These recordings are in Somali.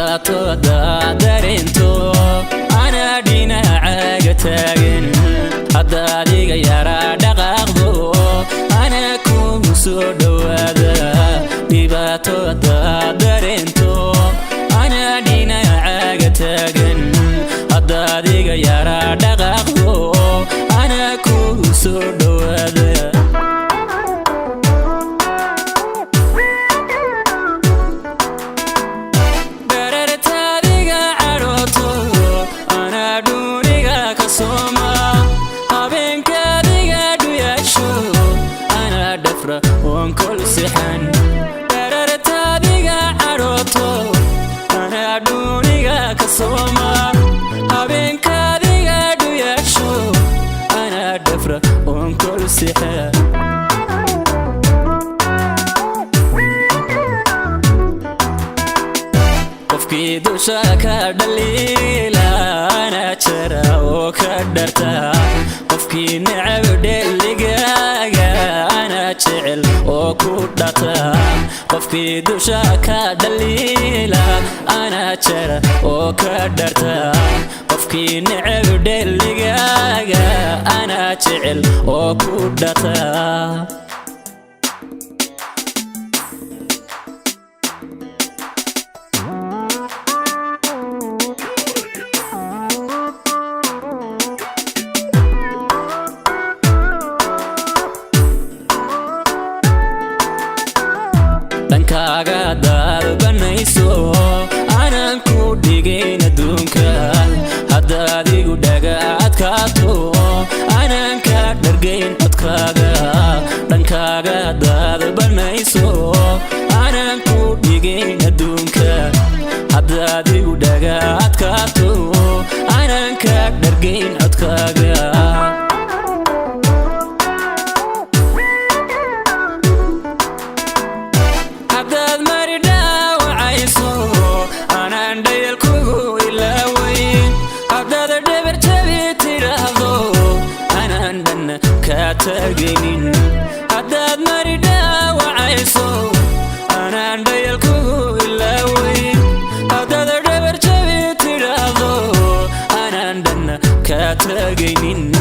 dhibaato daadarinto ana dhinacaaga taagan hadda adiga yaraa dhaqaaqdo ana kugu soo dhawaada dhibaato daadarinto ana dhinacaaga taagan hadda adiga yaraa dhaqaaqdo ana kugu soo dhawaada وانكل سحن دررت هذيك عروتو أنا دونيك كصوما أبينك هذيك دويشو أنا دفرة وانكل سحن قفكي دوشاك دليلا أنا ترى وكدرتها قفكي نعب دلقاقا جعل وكودتا قفكي دوشاك دليلا أنا ترى وكدرتا قفكي نعب دلقاقا أنا جعل وكودتا dhankaaga dalbanayso aanan ku dhigayn adduunka hadda adigu dhagaadkaato aanan ka dhargayn codkaaga dhankaaga dalbanayso aanan ku dhigayn adduunka hadda adigu dhagaadkaato aanan ka dhargayn codkaaga كاتجنين عداد مريدا وعيسو أنا عندي الكو إلا وين عداد الربر جبي تراضو أنا عندنا كاتجنين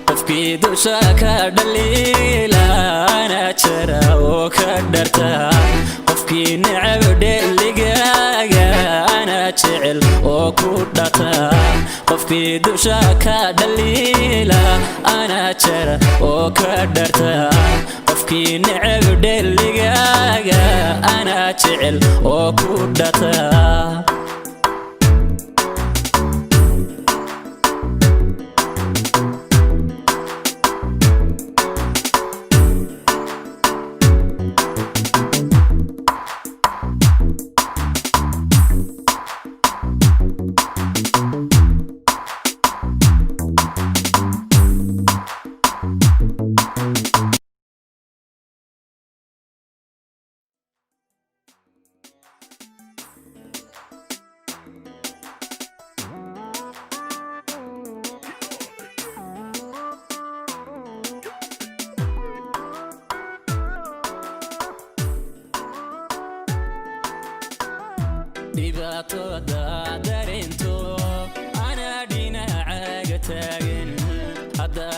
قفكي دوشاك دليلا أنا ترى وكدرتها قفكي نعب دلقاقا جعل وكودتا قفكي دوشاك دليلا أنا ترى وكدرتا قفكي نعب دلقاقا أنا جعل وكودتا dhibaato daadarinto ana dhinacaaga taagan hadda